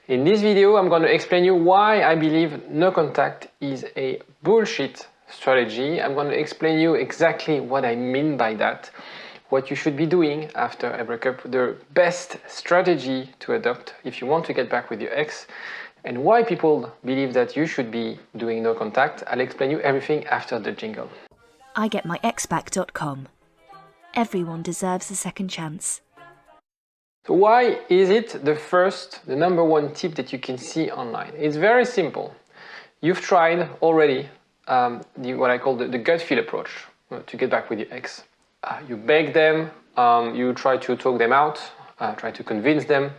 In this video, I'm going to explain you why I believe no contact is a bullshit strategy. I'm going to explain you exactly what I mean by that, what you should be doing after a breakup, the best strategy to adopt if you want to get back with your ex, and why people believe that you should be doing no contact. I'll explain you everything after the jingle. igetmyexback.com. Everyone deserves a second chance. So why is it the number one tip that you can see online? It's very simple. You've tried already what I call the gut feel approach to get back with your ex. You beg them, you try to talk them out, try to convince them.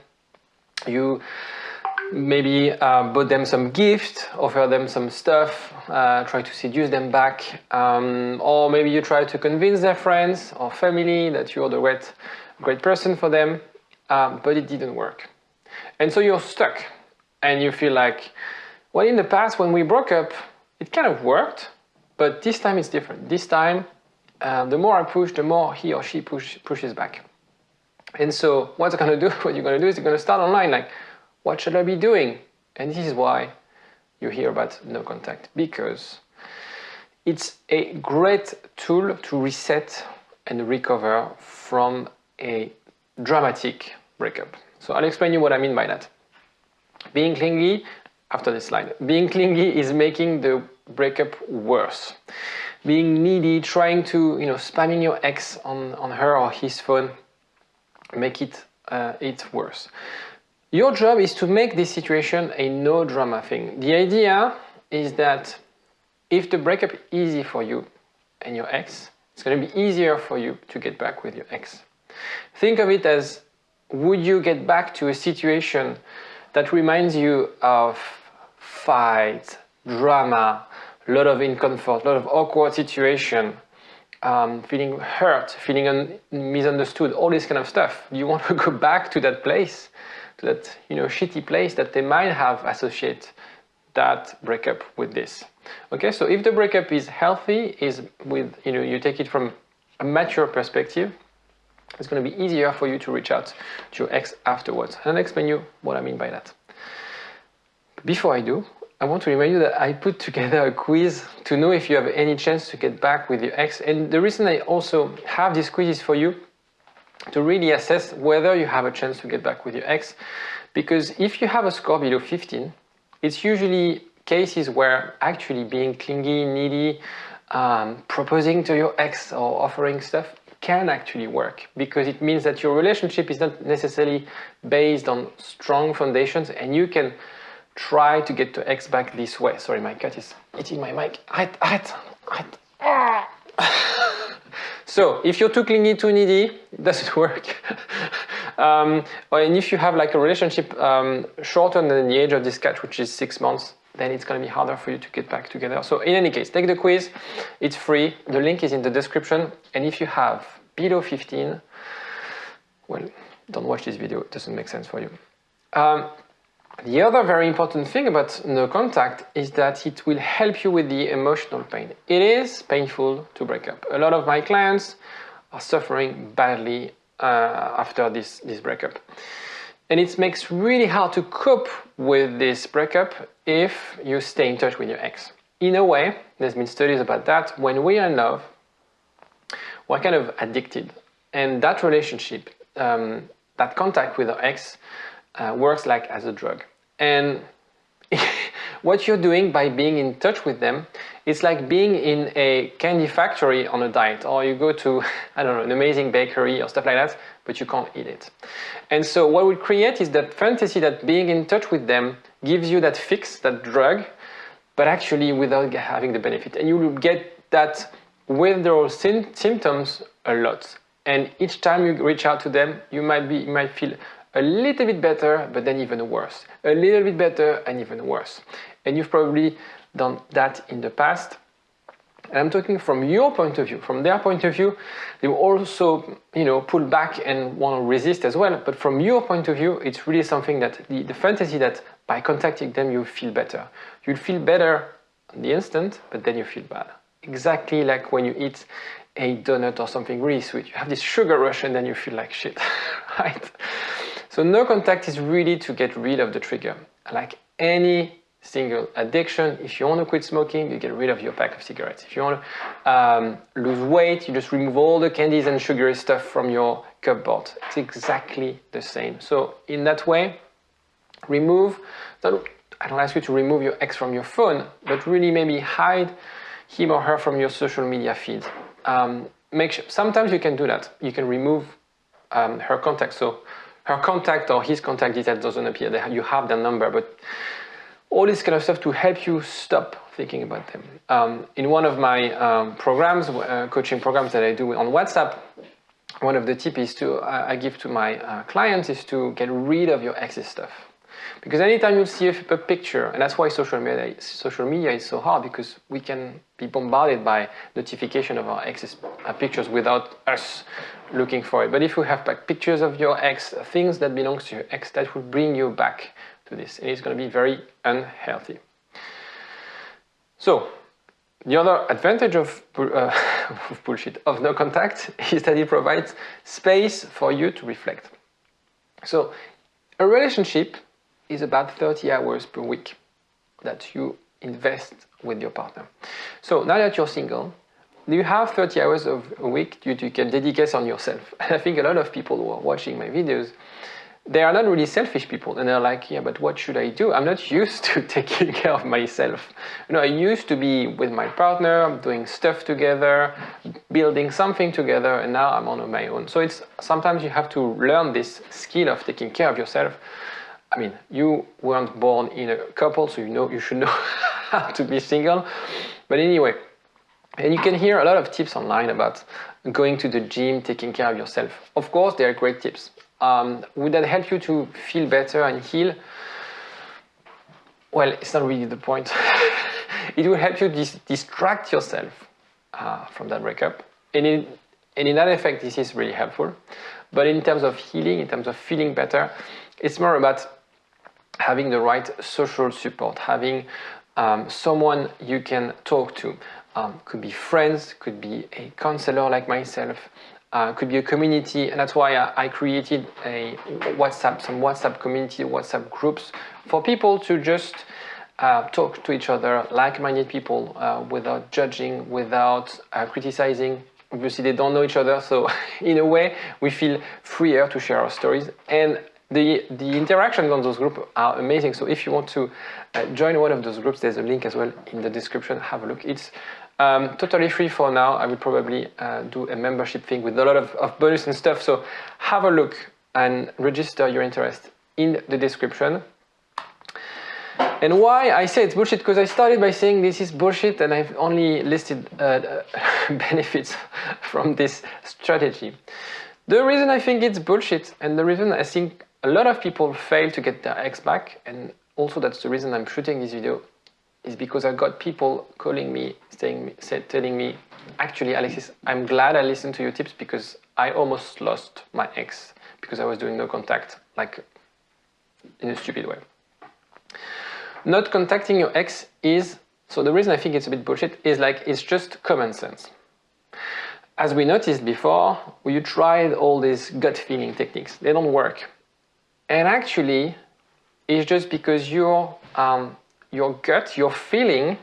You maybe bought them some gift, offer them some stuff, try to seduce them back, or maybe you try to convince their friends or family that you're the great person for them, but it didn't work. And so you're stuck and you feel like, well, in the past when we broke up, it kind of worked, but this time it's different. This time, the more I push, the more he or she pushes back. And so what you're going to do is you're going to start online like, what should I be doing? And this is why you hear about no contact, because it's a great tool to reset and recover from a dramatic breakup. So I'll explain you what I mean by that. Being clingy, after this slide, being clingy is making the breakup worse. Being needy, trying to, spamming your ex on her or his phone, make it worse. Your job is to make this situation a no drama thing. The idea is that if the breakup is easy for you and your ex, it's going to be easier for you to get back with your ex. Think of it as, would you get back to a situation that reminds you of fight, drama, a lot of discomfort, a lot of awkward situation, feeling hurt, feeling misunderstood, all this kind of stuff? Do you want to go back to that place, to that shitty place that they might have associated that breakup with this? Okay, so if the breakup is healthy, is with you take it from a mature perspective, it's going to be easier for you to reach out to your ex afterwards. And I'll explain you what I mean by that. Before I do, I want to remind you that I put together a quiz to know if you have any chance to get back with your ex. And the reason I also have this quiz is for you to really assess whether you have a chance to get back with your ex. Because if you have a score below 15, it's usually cases where actually being clingy, needy, proposing to your ex or offering stuff can actually work, because it means that your relationship is not necessarily based on strong foundations and you can try to get to ex back this way. Sorry, my cat is eating my mic. So if you're too clingy, too needy, it doesn't work. And if you have like a relationship shorter than the age of this cat, which is 6 months, then it's going to be harder for you to get back together. So in any case, take the quiz. It's free. The link is in the description. And if you have below 15, well, don't watch this video. It doesn't make sense for you. The other very important thing about no contact is that it will help you with the emotional pain. It is painful to break up. A lot of my clients are suffering badly after this breakup. And it makes really hard to cope with this breakup if you stay in touch with your ex. In a way, there's been studies about that. When we are in love, we're kind of addicted. And that relationship, that contact with our ex, works like as a drug. And what you're doing by being in touch with them, it's like being in a candy factory on a diet, or you go to, I don't know, an amazing bakery or stuff like that, but you can't eat it. And so what we create is that fantasy that being in touch with them gives you that fix, that drug, but actually without having the benefit. And you will get that withdrawal symptoms a lot. And each time you reach out to them, you might feel a little bit better, but then even worse. A little bit better and even worse. And you've probably done that in the past. And I'm talking from your point of view. From their point of view, they will also, pull back and want to resist as well. But from your point of view, it's really something that the fantasy that by contacting them, you feel better. You'll feel better on the instant, but then you feel bad. Exactly like when you eat a donut or something really sweet. You have this sugar rush and then you feel like shit, right? So So no contact is really to get rid of the trigger. Like any single addiction, if you want to quit smoking, you get rid of your pack of cigarettes. If you want to lose weight, you just remove all the candies and sugary stuff from your cupboard. It's exactly the same. So in that way, I don't ask you to remove your ex from your phone, but really maybe hide him or her from your social media feed. Sometimes you can do that. You can remove her contact. So her contact or his contact details doesn't appear. You have their number, but all this kind of stuff to help you stop thinking about them. In one of my programs, coaching programs that I do on WhatsApp, one of the tips I give to my clients is to get rid of your ex's stuff. Because anytime you see a picture, and that's why social media is so hard, because we can be bombarded by notification of our ex's pictures without us looking for it. But if you have pictures of your ex, things that belong to your ex, that will bring you back to this. And it's going to be very unhealthy. So, the other advantage of bullshit, of no contact, is that it provides space for you to reflect. So, a relationship is about 30 hours per week that you invest with your partner. So now that you're single, you have 30 hours of a week you can dedicate on yourself. And I think a lot of people who are watching my videos, they are not really selfish people, and they're like, yeah, but what should I do? I'm not used to taking care of myself. I used to be with my partner, doing stuff together, building something together, and now I'm on my own. So sometimes you have to learn this skill of taking care of yourself. I mean, you weren't born in a couple, so you should know how to be single. But anyway, and you can hear a lot of tips online about going to the gym, taking care of yourself. Of course, they are great tips. Would that help you to feel better and heal? Well, it's not really the point. It will help you distract yourself from that breakup. And in that effect, this is really helpful. But in terms of healing, in terms of feeling better, it's more about having the right social support, having someone you can talk to. Could be friends, could be a counselor like myself, could be a community, and that's why I created some WhatsApp community, WhatsApp groups for people to just talk to each other, like-minded people, without judging, without criticizing. Obviously, they don't know each other, so in a way, we feel freer to share our stories. And the interactions on those groups are amazing. So if you want to join one of those groups, there's a link as well in the description. Have a look. It's totally free for now. I will probably do a membership thing with a lot of bonus and stuff. So have a look and register your interest in the description. And why I say it's bullshit, because I started by saying this is bullshit, and I've only listed benefits from this strategy. The reason I think it's bullshit, and the reason I think a lot of people fail to get their ex back, and also that's the reason I'm shooting this video, is because I got people calling me, telling me, actually, Alexis, I'm glad I listened to your tips because I almost lost my ex because I was doing no contact, like in a stupid way. Not contacting your ex so the reason I think it's a bit bullshit is it's just common sense. As we noticed before, you tried all these gut feeling techniques. They don't work. And actually, it's just because your gut, your feeling,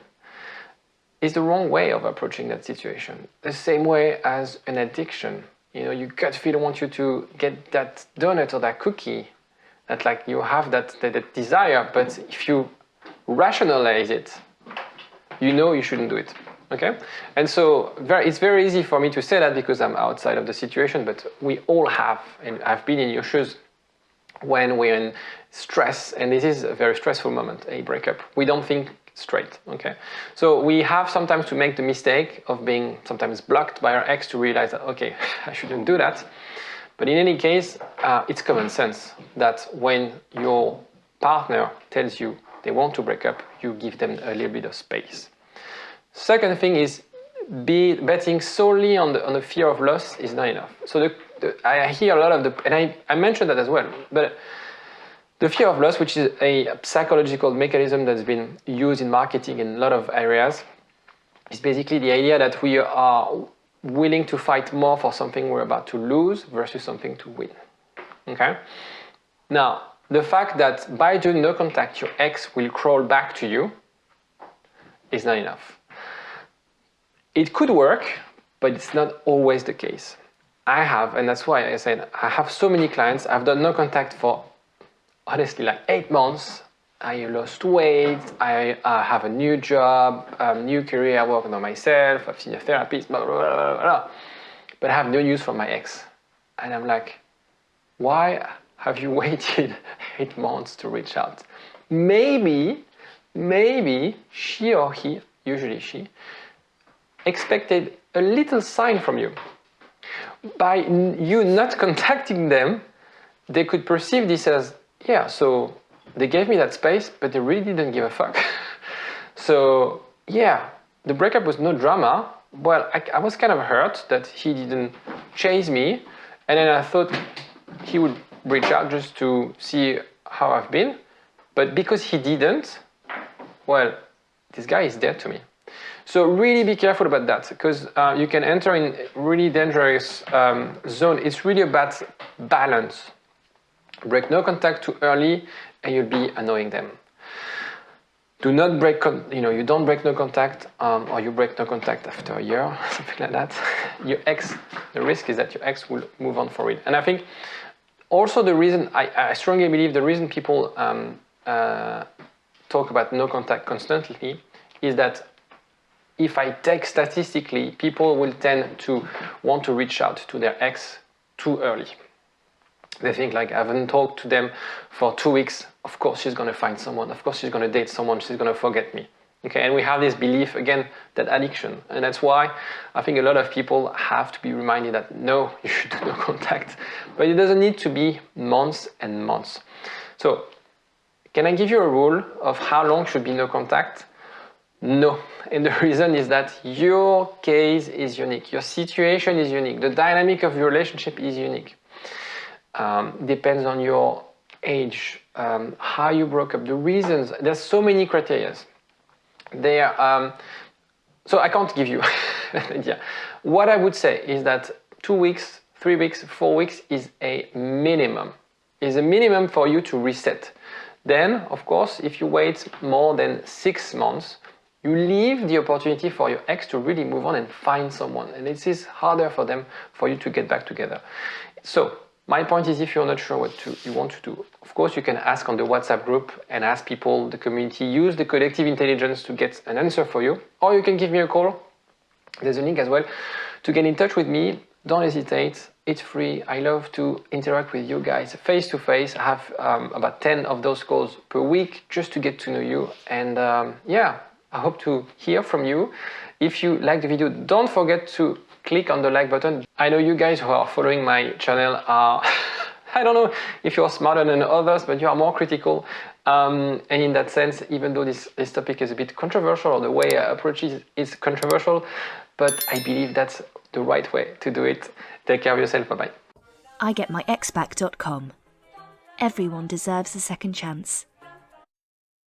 is the wrong way of approaching that situation. The same way as an addiction. Your gut feel wants you to get that donut or that cookie, that you have that desire, but if you rationalize it, you shouldn't do it. Okay, and so it's very easy for me to say that because I'm outside of the situation, but we all have, and I've been in your shoes when we're in stress, and this is a very stressful moment, a breakup. We don't think straight, okay? So we have sometimes to make the mistake of being sometimes blocked by our ex to realize that, okay, I shouldn't do that. But in any case, it's common sense that when your partner tells you they want to break up, you give them a little bit of space. Second thing is betting solely on the fear of loss is not enough. So I hear a lot of and I mentioned that as well, but the fear of loss, which is a psychological mechanism that's been used in marketing in a lot of areas, is basically the idea that we are willing to fight more for something we're about to lose versus something to win. Okay? Now, the fact that by doing no contact, your ex will crawl back to you is not enough. It could work, but it's not always the case. I have, and that's why I said I have so many clients. I've done no contact for honestly like 8 months. I lost weight, I have a new job, new career, I work on myself, I've seen a therapist, blah, blah, blah, blah, blah. But I have no news from my ex. And I'm like, why have you waited 8 months to reach out? Maybe she or he, usually she, expected a little sign from you. By you not contacting them, they could perceive this as, yeah, so they gave me that space, but they really didn't give a fuck. So yeah, the breakup was no drama. Well, I was kind of hurt that he didn't chase me, and then I thought he would reach out just to see how I've been. But because he didn't, well, this guy is dead to me. So really be careful about that, because you can enter in really dangerous zone. It's really about balance. Break no contact too early and you'll be annoying them. Do not break, you don't break no contact, or you break no contact after a year, something like that. Your ex, the risk is that your ex will move on for it. And I think also the reason, I strongly believe the reason people talk about no contact constantly is that if I take statistically, people will tend to want to reach out to their ex too early. They think like, I haven't talked to them for 2 weeks. Of course she's going to find someone. Of course she's going to date someone. She's going to forget me. Okay, and we have this belief, again, that addiction. And that's why I think a lot of people have to be reminded that no, you should do no contact. But it doesn't need to be months and months. So can I give you a rule of how long should be no contact? No. And the reason is that your case is unique. Your situation is unique. The dynamic of your relationship is unique. Depends on your age, how you broke up, the reasons. There's so many criteria. So I can't give you an idea. What I would say is that 2 weeks, 3 weeks, 4 weeks is a minimum. Is a minimum for you to reset. Then, of course, if you wait more than 6 months, you leave the opportunity for your ex to really move on and find someone. And it is harder for them, for you to get back together. So, my point is, if you're not sure what you want to do, of course you can ask on the WhatsApp group and ask people, the community, use the collective intelligence to get an answer for you. Or you can give me a call. There's a link as well to get in touch with me. Don't hesitate. It's free. I love to interact with you guys face to face. I have about 10 of those calls per week just to get to know you. And yeah, I hope to hear from you. If you like the video, don't forget to click on the like button. I know you guys who are following my channel are, I don't know if you're smarter than others, but you are more critical. And in that sense, even though this topic is a bit controversial, or the way I approach it is controversial, but I believe that's the right way to do it. Take care of yourself. Bye-bye. igetmyexback.com. Everyone deserves a second chance.